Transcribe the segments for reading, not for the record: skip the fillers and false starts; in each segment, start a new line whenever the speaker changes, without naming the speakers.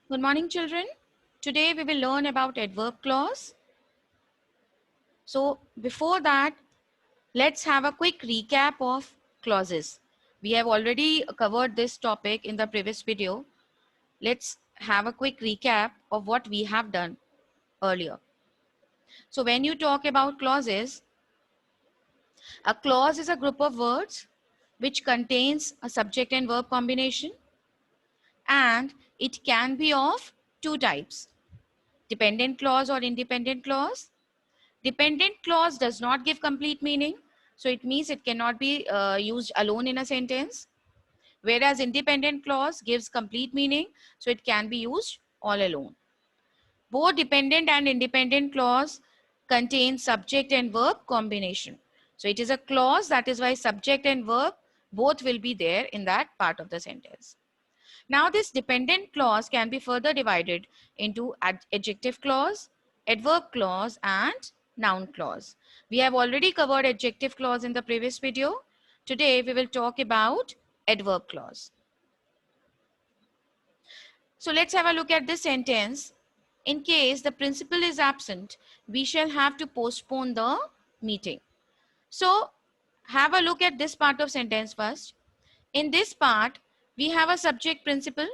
Good morning, children. Today we will learn about adverb clause. So before that, let's have a quick recap of clauses. We have already covered this topic in the previous video. Let's have a quick recap of what we have done earlier. So when you talk about clauses, a clause is a group of words which contains a subject and verb combination, and it can be of two types: dependent clause or independent clause. Dependent clause does not give complete meaning, so it means it cannot be used alone in a sentence. Whereas independent clause gives complete meaning, so it can be used all alone. Both dependent and independent clause contain subject and verb combination. So it is a clause, that is why subject and verb both will be there in that part of the sentence. Now this dependent clause can be further divided into adjective clause, adverb clause and noun clause. We have already covered adjective clause in the previous video. Today we will talk about adverb clause. So let's have a look at this sentence. In case the principal is absent, we shall have to postpone the meeting. So have a look at this part of sentence first. In this part, we have a subject principal,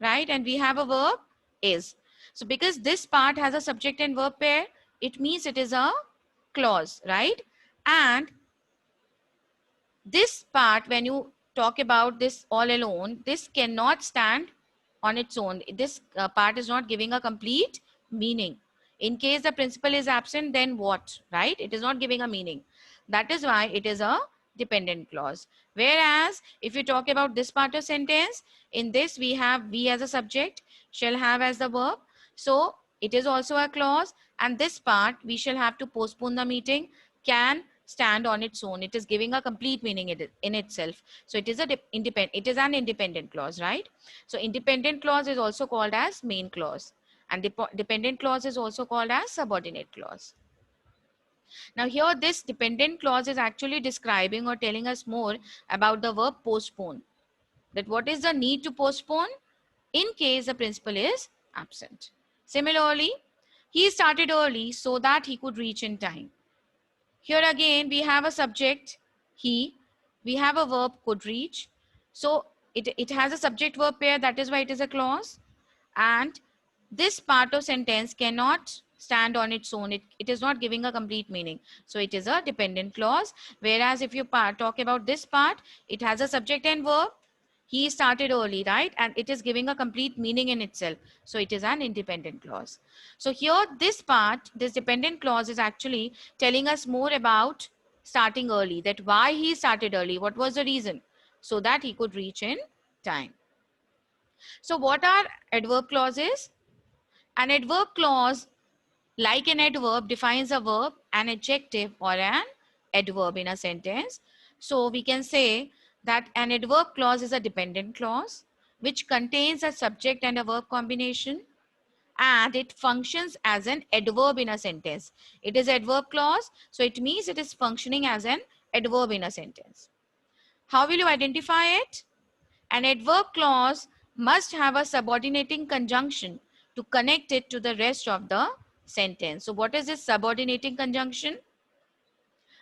right? And we have a verb is. So because this part has a subject and verb pair, it means it is a clause, right? And this part, when you talk about this all alone, this cannot stand on its own. This part is not giving a complete meaning. In case the principal is absent, then what, right? It is not giving a meaning. That is why it is a dependent clause. Whereas if you talk about this part of sentence, in this we have we as a subject, shall have as the verb. So it is also a clause, and this part, we shall have to postpone the meeting, can stand on its own. It is giving a complete meaning in itself. So it is a it is an independent clause, right? So independent clause is also called as main clause, and dependent clause is also called as subordinate clause. Now here this dependent clause is actually describing or telling us more about the verb postpone, that what is the need to postpone in case the principal is absent. Similarly, he started early so that he could reach in time. Here again, we have a subject, he, we have a verb, could reach. So it has a subject verb pair, that is why it is a clause. And this part of sentence cannot stand on its own. It is not giving a complete meaning. So it is a dependent clause. Whereas if you talk about this part, it has a subject and verb. He started early, right? And it is giving a complete meaning in itself. So it is an independent clause. So here this part, this dependent clause is actually telling us more about starting early, that why he started early, what was the reason, so that he could reach in time. So what are adverb clauses? An adverb clause, like an adverb, defines a verb, an adjective or an adverb in a sentence. So we can say that an adverb clause is a dependent clause which contains a subject and a verb combination, and it functions as an adverb in a sentence. It is adverb clause, so it means it is functioning as an adverb in a sentence. How will you identify it? An adverb clause must have a subordinating conjunction to connect it to the rest of the sentence. So what is this subordinating conjunction?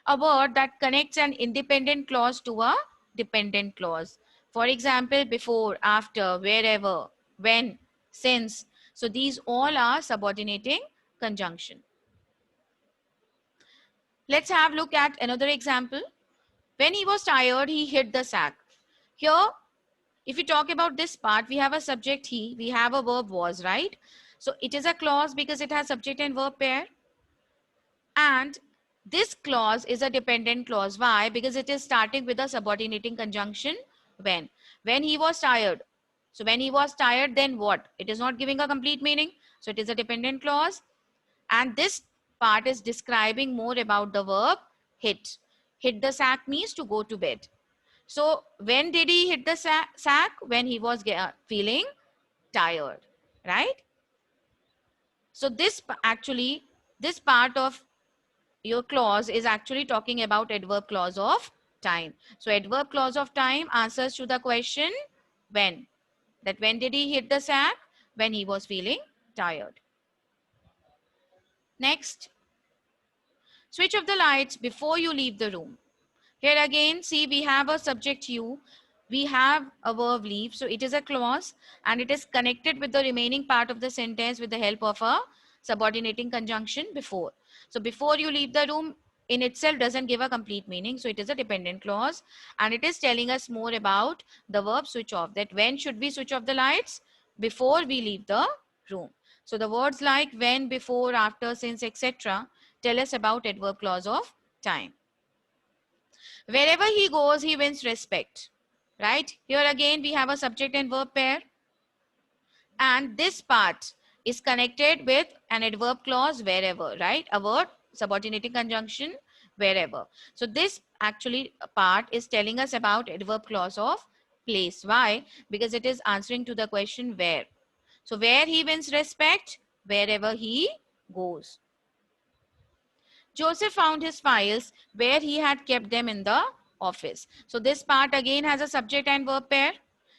A word that connects an independent clause to a dependent clause. For example, before, after, wherever, when, since. So these all are subordinating conjunction. Let's have a look at another example. When he was tired, he hit the sack. Here, if we talk about this part, we have a subject he, we have a verb was, right? So it is a clause because it has subject and verb pair. And this clause is a dependent clause. Why? Because it is starting with a subordinating conjunction when. When he was tired. So when he was tired, then what? It is not giving a complete meaning. So it is a dependent clause. And this part is describing more about the verb hit. Hit the sack means to go to bed. So when did he hit the sack? When he was feeling tired, right? So this actually, this part of your clause is actually talking about adverb clause of time. So adverb clause of time answers to the question when. That when did he hit the sack? when he was feeling tired. Next, switch off the lights before you leave the room. Here again, see, we have a subject you, we have a verb leave. So it is a clause and it is connected with the remaining part of the sentence with the help of a subordinating conjunction before. So before you leave the room in itself doesn't give a complete meaning. So it is a dependent clause and it is telling us more about the verb switch off, that when should we switch off the lights? Before we leave the room. So the words like when, before, after, since, etc. tell us about adverb clause of time. Wherever he goes, he wins respect, right? Here again, we have a subject and verb pair. And this part is connected with an adverb clause wherever, right? A word, subordinating conjunction, wherever. So this actually part is telling us about adverb clause of place. Why? Because it is answering to the question where. So where he wins respect, wherever he goes. Joseph found his files where he had kept them in the office. So this part again has a subject and verb pair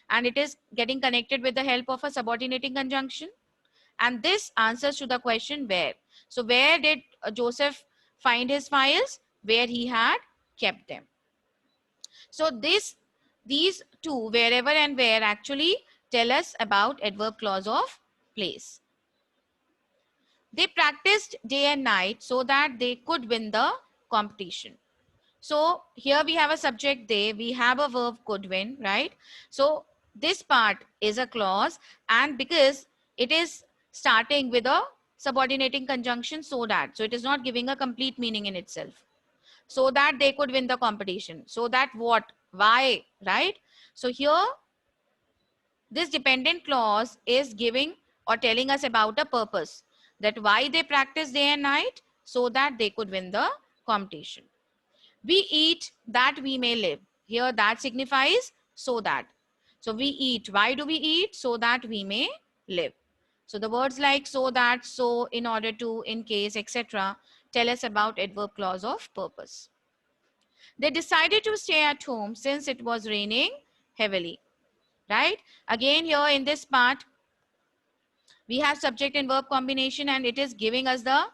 and it is getting connected with the help of a subordinating conjunction. And this answers to the question where. So where did Joseph find his files? Where he had kept them. So these two, wherever and where, actually tell us about adverb clause of place. They practiced day and night so that they could win the competition. So here we have a subject they, we have a verb could win, right? So this part is a clause and because it is starting with a subordinating conjunction so that, so it is not giving a complete meaning in itself. So that they could win the competition. So that what, why, right? So here this dependent clause is giving or telling us about a purpose, that why they practice day and night so that they could win the competition. We eat that we may live. Here that signifies so that. So we eat. Why do we eat? So that we may live. So the words like so that, so, in order to, in case, etc. tell us about adverb clause of purpose. They decided to stay at home since it was raining heavily. Right? Again here in this part, we have subject and verb combination and it is giving us the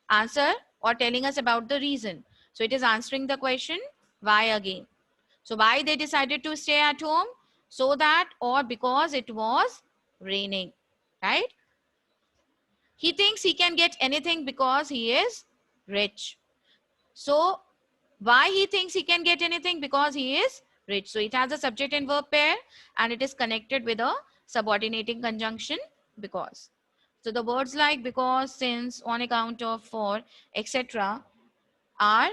answer or telling us about the reason. So it is answering the question why again. So why they decided to stay at home? So that or because it was raining, right? He thinks he can get anything because he is rich. So why he thinks he can get anything? Because he is rich. So it has a subject and verb pair and it is connected with a subordinating conjunction because. So the words like because, since, on account of, for, etc. are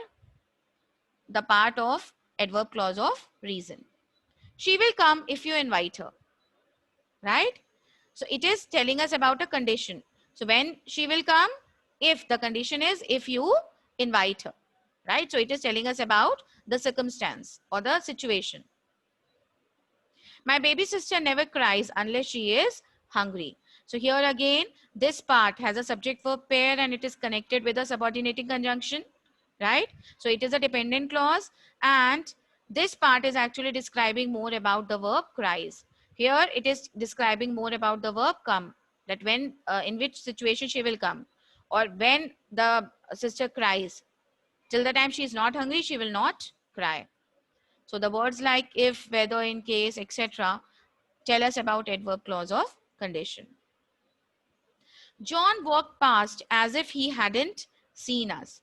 the part of adverb clause of reason. She will come if you invite her, right? So it is telling us about a condition. So when she will come, if the condition is if you invite her, right? So it is telling us about the circumstance or the situation. My baby sister never cries unless she is hungry. So here again, this part has a subject verb pair and it is connected with a subordinating conjunction, right? So it is a dependent clause and this part is actually describing more about the verb cries. Here it is describing more about the verb come, that when, in which situation she will come, or when the sister cries. Till the time she is not hungry, she will not cry. So the words like if, whether, in case, etc. tell us about adverb clause of condition. John walked past as if he hadn't seen us,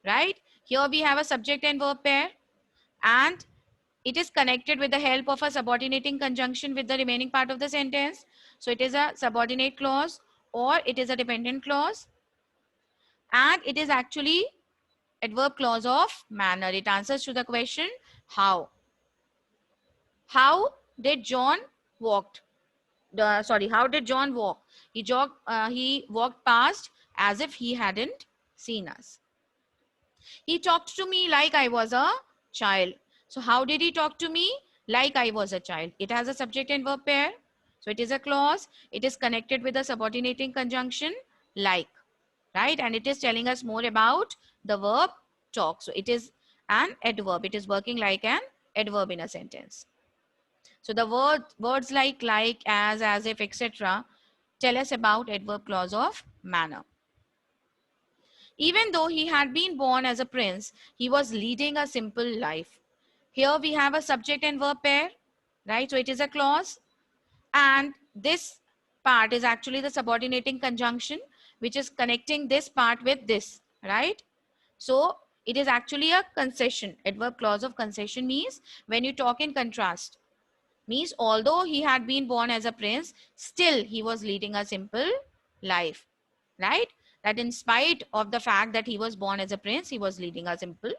right? Here we have a subject and verb pair and it is connected with the help of a subordinating conjunction with the remaining part of the sentence. So it is a subordinate clause or it is a dependent clause and it is actually adverb clause of manner. It answers to the question how. How did John walked? How did John walk? He walked past as if he hadn't seen us. He talked to me like I was a child. So how did he talk to me? Like I was a child. It has a subject and verb pair. So it is a clause. It is connected with a subordinating conjunction like, right? And it is telling us more about the verb talk. So it is an adverb. It is working like an adverb in a sentence. So the words like, as if, etc. tell us about adverb clause of manner. Even though he had been born as a prince, he was leading a simple life. Here we have a subject and verb pair, right? So it is a clause, and this part is actually the subordinating conjunction, which is connecting this part with this, right? So it is actually a concession. Adverb clause of concession means when you talk in contrast, means although he had been born as a prince, still he was leading a simple life, right? That in spite of the fact that he was born as a prince, he was leading a simple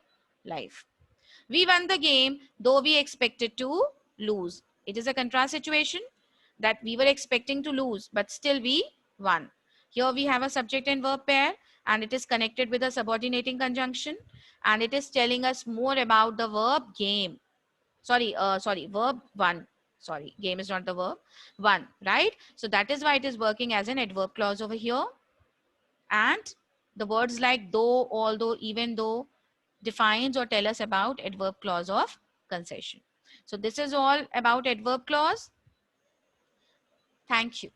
life. We won the game, though we expected to lose. It is a contrast situation that we were expecting to lose, but still we won. Here we have a subject and verb pair, and it is connected with a subordinating conjunction, and it is telling us more about the verb game. Verb one. Sorry, game is not the verb. One, right? So that is why it is working as an adverb clause over here. And the words like though, although, even though defines or tell us about adverb clause of concession. So this is all about adverb clause. Thank you.